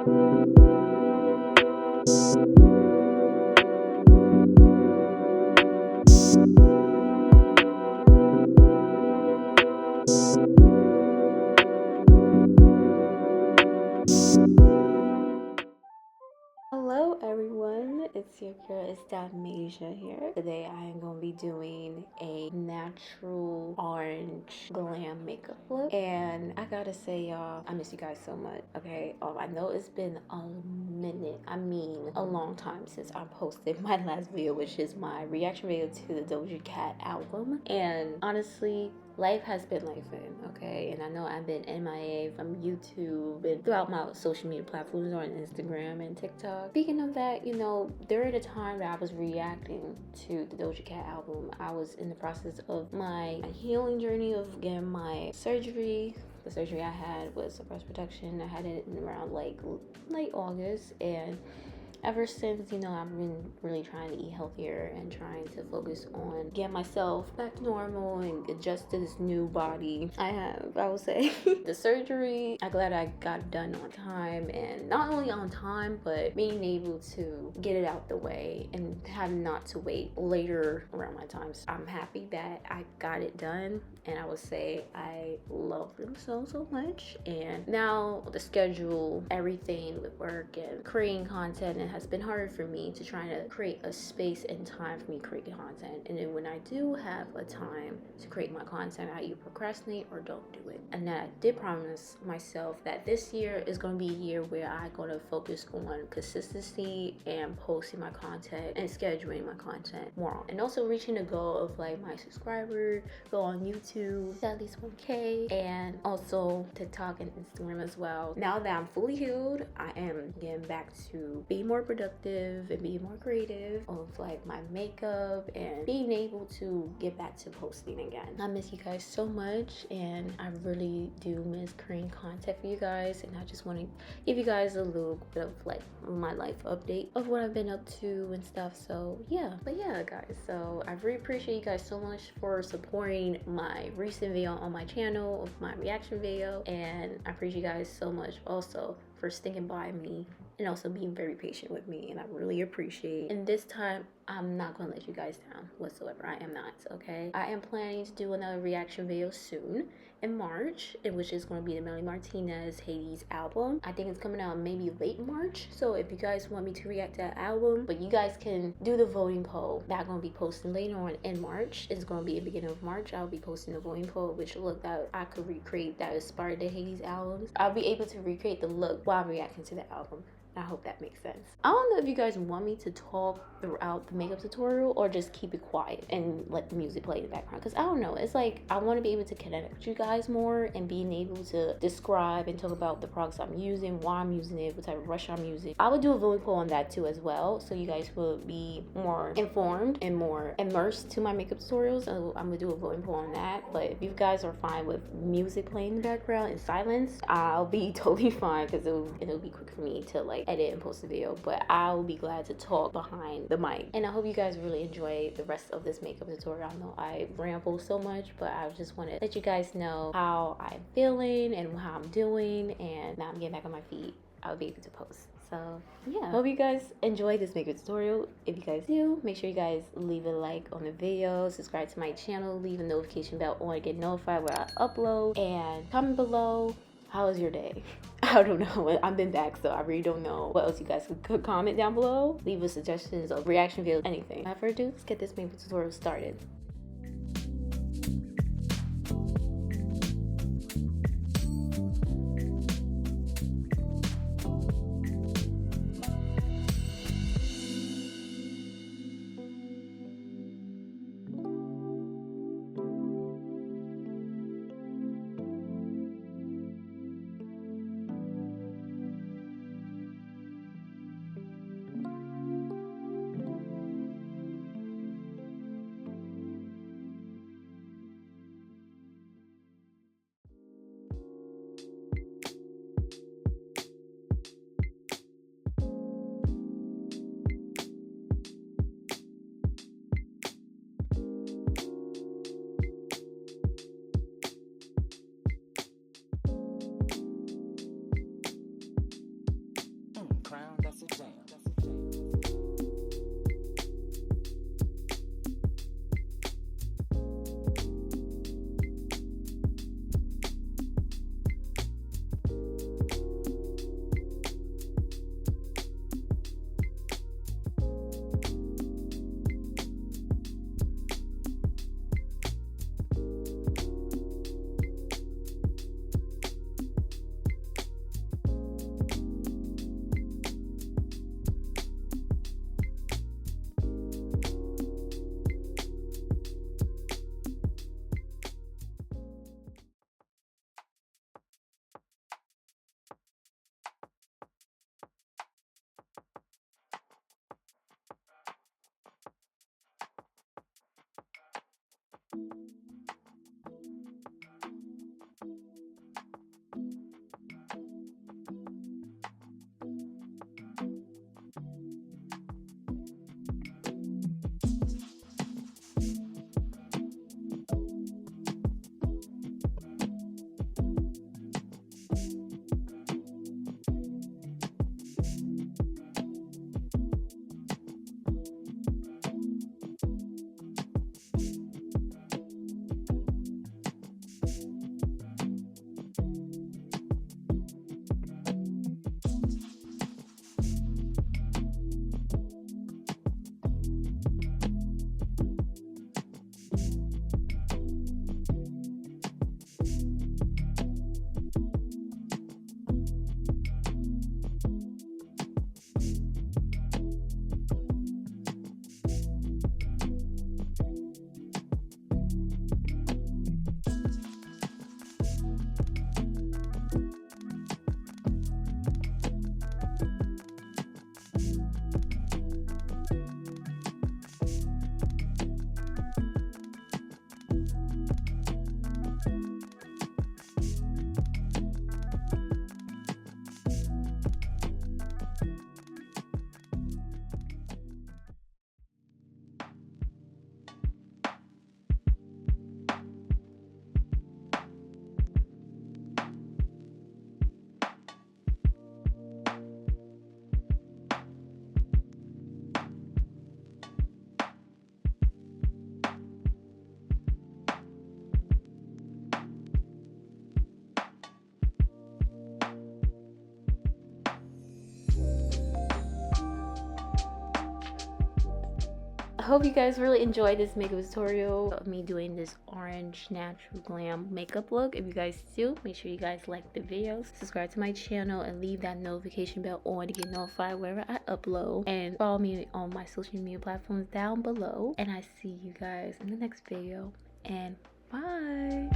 Hello everyone, it's your girl Itsdymaeshia here. Today I am going to be doing a natural orange glam makeup look, and I gotta say y'all, I miss you guys so much. Okay, I know it's been a minute, a long time since I posted my last video, which is my reaction video to the Doja Cat album, and honestly life has been life okay? And I know I've been MIA from YouTube and throughout my social media platforms on Instagram and TikTok. Speaking of that, you know, during the time that I was reacting to the Doja Cat album, I was in the process of my healing journey of getting my surgery. The surgery I had was a breast reduction. I had it in around like late August, and ever since, you know, I've been really trying to eat healthier and trying to focus on getting myself back to normal and adjust to this new body I have, I would say. The surgery, I'm glad I got done on time, and not only on time, but being able to get it out the way and have not to wait later around my time. So I'm happy that I got it done, and I would say I love them so much. And now the schedule, everything with work and creating content, and has been hard for me to try to create a space and time for me creating content. And then when I do have a time to create my content, I either procrastinate or don't do it. And I did promise myself that this year is going to be a year where I'm going to focus on consistency and posting my content and scheduling my content more, and also reaching the goal of like my subscriber goal on YouTube at least 1K, and also TikTok and Instagram as well. Now that I'm fully healed, I am getting back to being more productive and being more creative of like my makeup and being able to get back to posting again. I miss you guys so much, and I really do miss creating content for you guys, and I just want to give you guys a little bit of like my life update of what I've been up to and stuff. So yeah, but yeah guys, so I really appreciate you guys so much for supporting my recent video on my channel of my reaction video, and I appreciate you guys so much also for sticking by me and also being very patient with me, and I really appreciate. And this time I'm not gonna let you guys down whatsoever. I am not, okay? I am planning to do another reaction video soon in March, which is going to be the Melanie Martinez Hades album. I think it's coming out maybe late March, so if you guys want me to react to that album, but you guys can do the voting poll that I'm going to be posting later on in March. It's going to be the beginning of March. I'll be posting the voting poll, which look that I could recreate that inspired the Hades albums. I'll be able to recreate the look while reacting to the album. I hope that makes sense. I don't know if you guys want me to talk throughout the makeup tutorial or just keep it quiet and let the music play in the background, because I don't know, it's like I want to be able to connect with you guys more and being able to describe and talk about the products I'm using, why I'm using it, what type of brush I'm using. I would do a voting poll on that too as well, so you guys will be more informed and more immersed to my makeup tutorials. So I'm gonna do a voting poll on that. But if you guys are fine with music playing in the background in silence, I'll be totally fine, because it'll be quick for me to like edit and post a video. But I'll be glad to talk behind the mic, and I hope you guys really enjoy the rest of this makeup tutorial. I know I ramble so much, but I just want to let you guys know how I'm feeling and how I'm doing, and now I'm getting back on my feet. I'll be able to post. So yeah, hope you guys enjoy this makeup tutorial. If you guys do, make sure you guys leave a like on the video, subscribe to my channel, leave a notification bell on to get notified when I upload, and comment below how was your day. I don't know, I've been back, so I really don't know what else you guys could comment down below. Leave us suggestions of reaction videos, anything. Without further ado, let's get this makeup tutorial started. hope you guys really enjoyed this makeup tutorial of me doing this orange natural glam makeup look. If you guys do, make sure you guys like the videos, subscribe to my channel, and leave that notification bell on to get notified wherever I upload, and follow me on my social media platforms down below. And I see you guys in the next video, and bye.